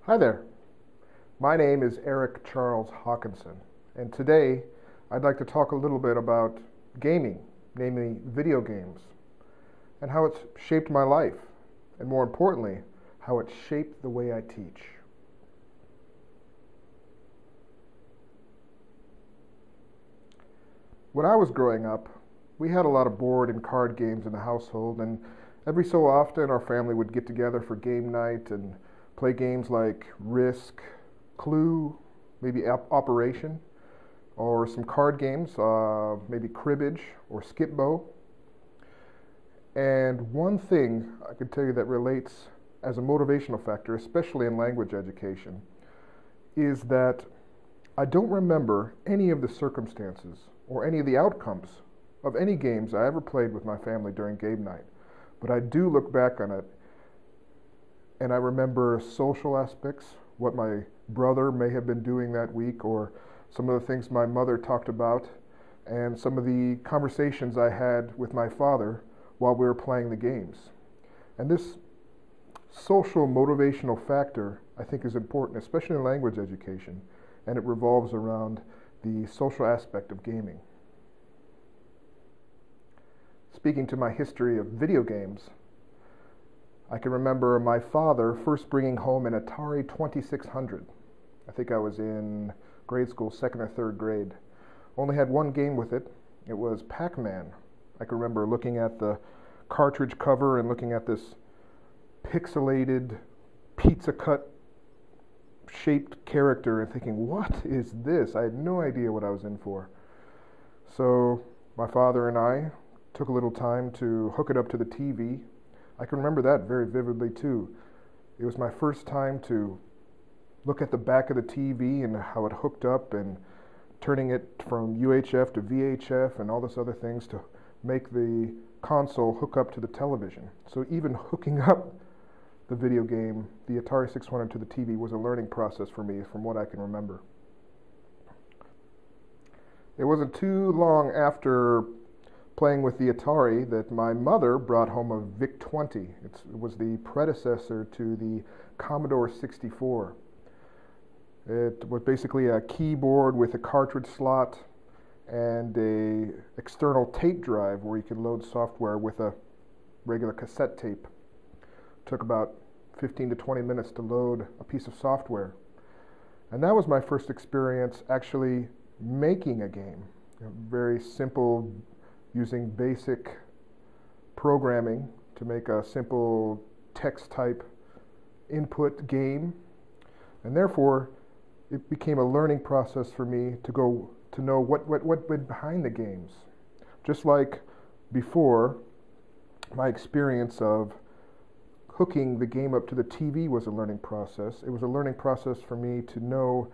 Hi there. My name is Eric Charles Hawkinson, and today I'd like to talk a little bit about gaming, namely video games, and how it's shaped my life, and more importantly, how it's shaped the way I teach. When I was growing up, we had a lot of board and card games in the household, and every so often our family would get together for game night and play games like Risk, Clue, maybe Operation, or some card games, maybe Cribbage or Skip-Bo. And one thing I can tell you that relates as a motivational factor, especially in language education, is that I don't remember any of the circumstances or any of the outcomes of any games I ever played with my family during game night. But I do look back on it and I remember social aspects, what my brother may have been doing that week, or some of the things my mother talked about, and some of the conversations I had with my father while we were playing the games. And this social motivational factor, I think, is important, especially in language education, and it revolves around the social aspect of gaming. Speaking to my history of video games, I can remember my father first bringing home an Atari 2600. I think I was in grade school, second or third grade. Only had one game with it. It was Pac-Man. I can remember looking at the cartridge cover and looking at this pixelated pizza cut shaped character and thinking, what is this? I had no idea what I was in for. So my father and I took a little time to hook it up to the TV. I can remember that very vividly too. It was my first time to look at the back of the TV and how it hooked up and turning it from UHF to VHF and all this other things to make the console hook up to the television. So even hooking up the video game, the Atari 600 to the TV, was a learning process for me from what I can remember. It wasn't too long after playing with the Atari that my mother brought home a VIC-20. It was the predecessor to the Commodore 64. It was basically a keyboard with a cartridge slot and a external tape drive where you could load software with a regular cassette tape. It took about 15 to 20 minutes to load a piece of software. And that was my first experience actually making a game. Very simple, using basic programming to make a simple text type input game. And therefore, it became a learning process for me to know what went behind the games. Just like before, my experience of hooking the game up to the TV was a learning process. It was a learning process for me to know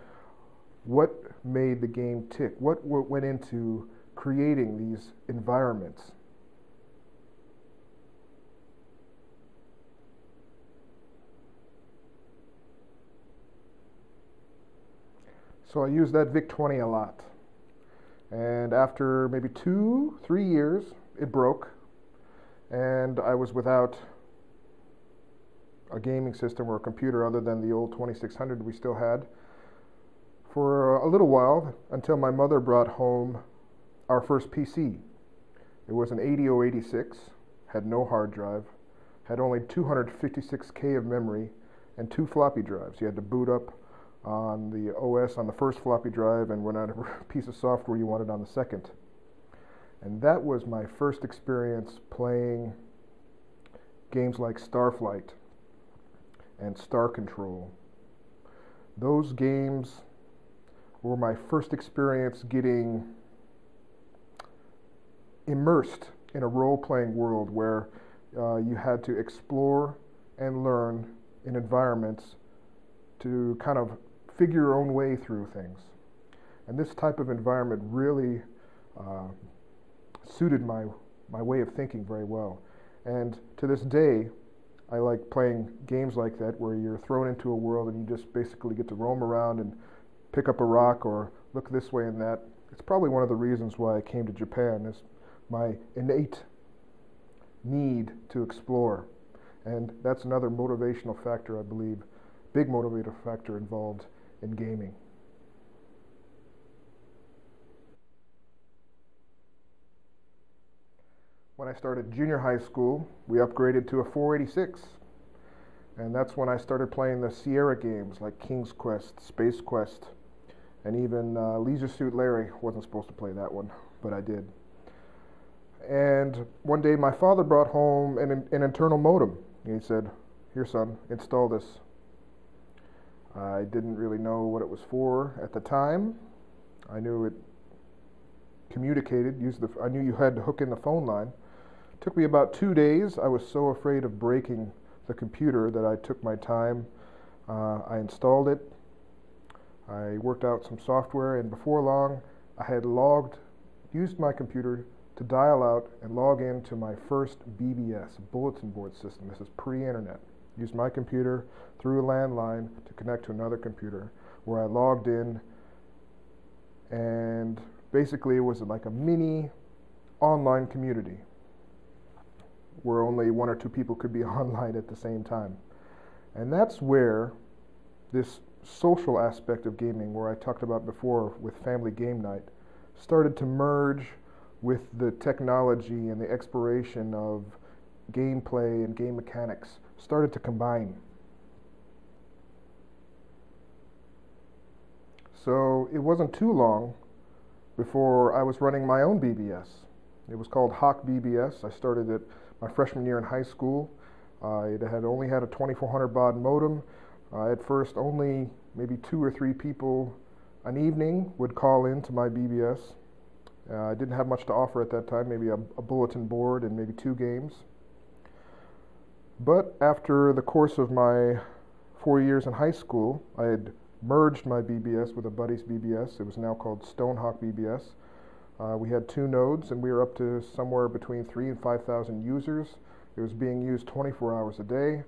what made the game tick, what went into creating these environments. So I used that VIC-20 a lot. And after maybe 2-3 years, it broke. And I was without a gaming system or a computer other than the old 2600 we still had for a little while, until my mother brought home our first PC. It was an 8086, had no hard drive, had only 256K of memory, and 2 floppy drives. You had to boot up on the OS on the first floppy drive and run out of a piece of software you wanted on the second. And that was my first experience playing games like Starflight and Star Control. Those games were my first experience getting immersed in a role-playing world where you had to explore and learn in environments to kind of figure your own way through things. And this type of environment really suited my way of thinking very well. And to this day, I like playing games like that where you're thrown into a world and you just basically get to roam around and pick up a rock or look this way and that. It's probably one of the reasons why I came to Japan, is my innate need to explore And that's another motivational factor, I believe, big motivator factor involved in gaming. When I started junior high school, we upgraded to a 486. And that's when I started playing the Sierra games like King's Quest, Space Quest, and even Leisure Suit Larry. Wasn't supposed to play that one, but I did. And one day my father brought home an internal modem. He said, "Here, son, install this." I didn't really know what it was for at the time. I knew it communicated, I knew you had to hook in the phone line. It took me about 2 days. I was so afraid of breaking the computer that I took my time. I installed it. I worked out some software, and before long, I had used my computer to dial out and log into my first BBS, bulletin board system. This is pre-internet. Used my computer through a landline to connect to another computer, where I logged in, and basically it was like a mini online community where only 1 or 2 people could be online at the same time. And that's where this social aspect of gaming, where I talked about before with family game night, started to merge with the technology and the exploration of gameplay and game mechanics, started to combine. So it wasn't too long before I was running my own BBS. It was called Hawk BBS. I started it my freshman year in high school. It had only had a 2400 baud modem. At first, only maybe 2 or 3 people an evening would call in to my BBS. I didn't have much to offer at that time, maybe a bulletin board and maybe 2 games. But after the course of my 4 years in high school, I had merged my BBS with a buddy's BBS. It was now called Stonehawk BBS. We had 2 nodes, and we were up to somewhere between 3,000 and 5,000 users. It was being used 24 hours a day.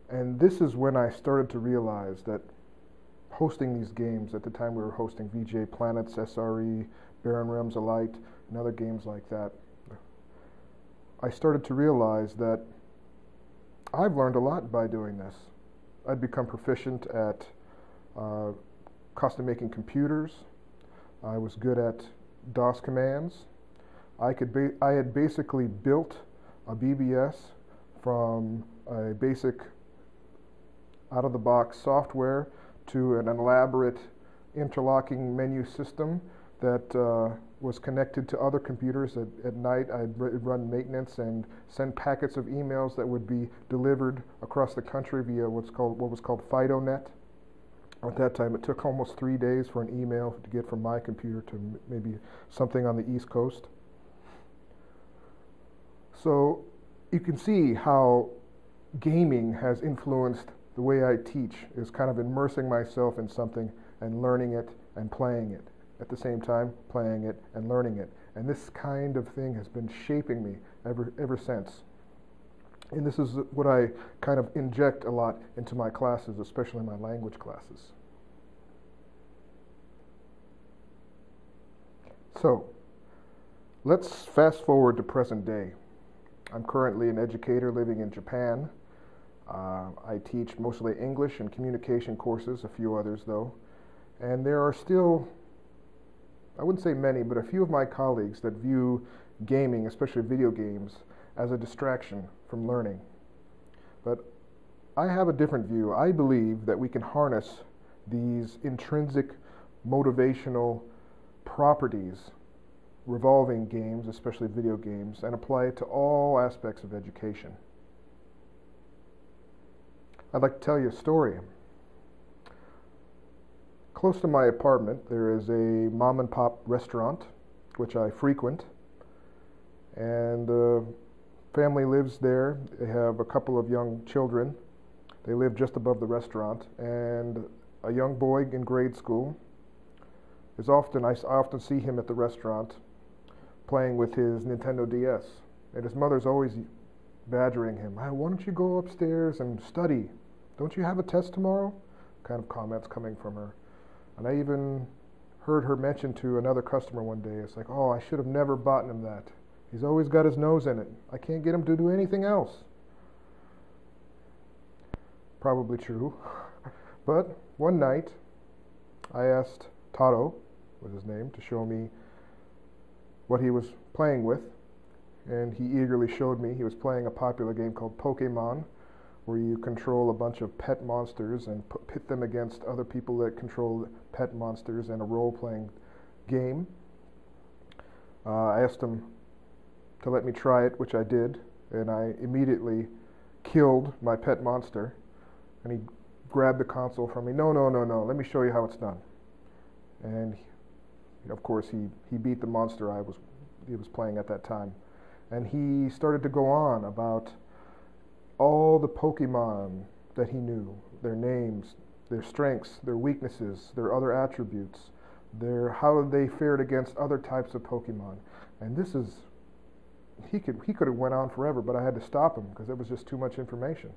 And this is when I started to realize that hosting these games, at the time we were hosting VJ Planets, SRE, Baron Realms of Light, and other games like that, I started to realize that I've learned a lot by doing this. I'd become proficient at custom making computers. I was good at DOS commands. I had basically built a BBS from a basic out-of-the-box software to an elaborate interlocking menu system that was connected to other computers. At night, I'd run maintenance and send packets of emails that would be delivered across the country via what was called FidoNet. At that time, it took almost 3 days for an email to get from my computer to maybe something on the East Coast. So you can see how gaming has influenced the way I teach, is kind of immersing myself in something and learning it and playing it. At the same time, playing it and learning it. And this kind of thing has been shaping me ever since. And this is what I kind of inject a lot into my classes, especially my language classes. So, let's fast forward to present day. I'm currently an educator living in Japan. I teach mostly English and communication courses, a few others though. And there are still, I wouldn't say many, but a few of my colleagues that view gaming, especially video games, as a distraction from learning. But I have a different view. I believe that we can harness these intrinsic motivational properties revolving games, especially video games, and apply it to all aspects of education. I'd like to tell you a story. Close to my apartment, there is a mom and pop restaurant, which I frequent, and the family lives there. They have a couple of young children. They live just above the restaurant, and a young boy in grade school I often see him at the restaurant playing with his Nintendo DS, and his mother's always badgering him. Why don't you go upstairs and study? Don't you have a test tomorrow? Kind of comments coming from her. And I even heard her mention to another customer one day, it's like, oh, I should have never bought him that. He's always got his nose in it. I can't get him to do anything else. Probably true. But one night, I asked Tato, was his name, to show me what he was playing with. And he eagerly showed me he was playing a popular game called Pokemon, where you control a bunch of pet monsters and pit them against other people that control pet monsters in a role-playing game. I asked him to let me try it, which I did, and I immediately killed my pet monster. And he grabbed the console from me. No, let me show you how it's done. And of course he beat the monster he was playing at that time. And he started to go on about all the Pokemon that he knew, their names, their strengths, their weaknesses, their other attributes, how they fared against other types of Pokemon. And this is, he could have went on forever, but I had to stop him because it was just too much information.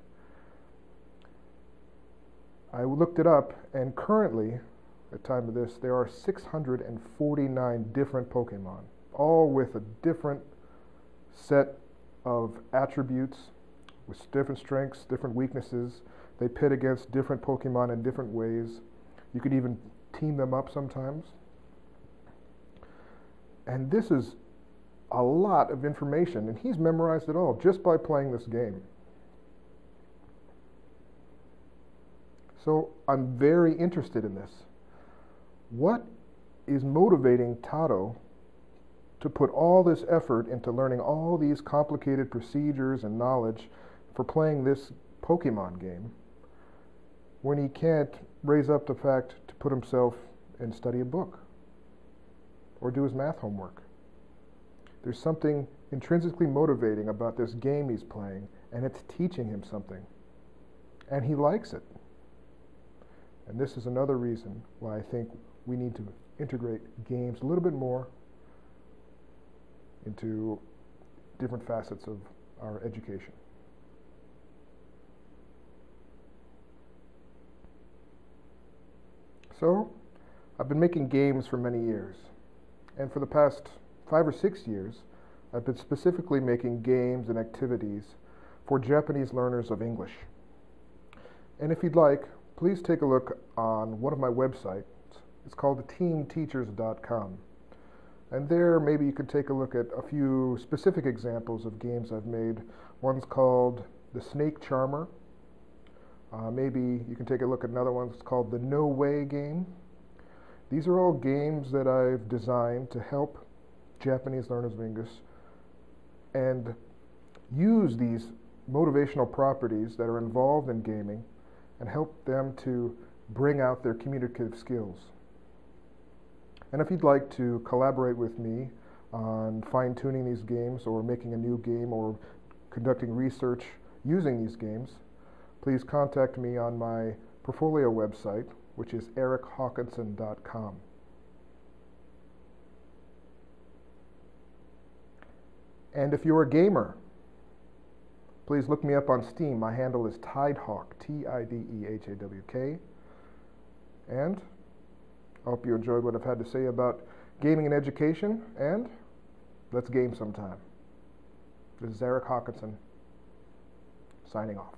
I looked it up, and currently, at the time of this, there are 649 different Pokemon, all with a different set of attributes, with different strengths, different weaknesses. They pit against different Pokemon in different ways. You could even team them up sometimes. And this is a lot of information, and he's memorized it all just by playing this game. So I'm very interested in this. What is motivating Tato to put all this effort into learning all these complicated procedures and knowledge for playing this Pokemon game when he can't raise up the fact to put himself and study a book or do his math homework? There's something intrinsically motivating about this game he's playing, and it's teaching him something. And he likes it. And this is another reason why I think we need to integrate games a little bit more into different facets of our education. So, I've been making games for many years. And for the past 5 or 6 years, I've been specifically making games and activities for Japanese learners of English. And if you'd like, please take a look on one of my websites. It's called teamteachers.com. And there, maybe you can take a look at a few specific examples of games I've made. One's called the Snake Charmer. Maybe you can take a look at another one that's called the No Way game. These are all games that I've designed to help Japanese learners of English and use these motivational properties that are involved in gaming and help them to bring out their communicative skills. And if you'd like to collaborate with me on fine-tuning these games or making a new game or conducting research using these games, please contact me on my portfolio website, which is erichawkinson.com. And if you're a gamer, please look me up on Steam. My handle is Tidehawk, Tidehawk. And I hope you enjoyed what I've had to say about gaming and education, and let's game sometime. This is Eric Hawkinson, signing off.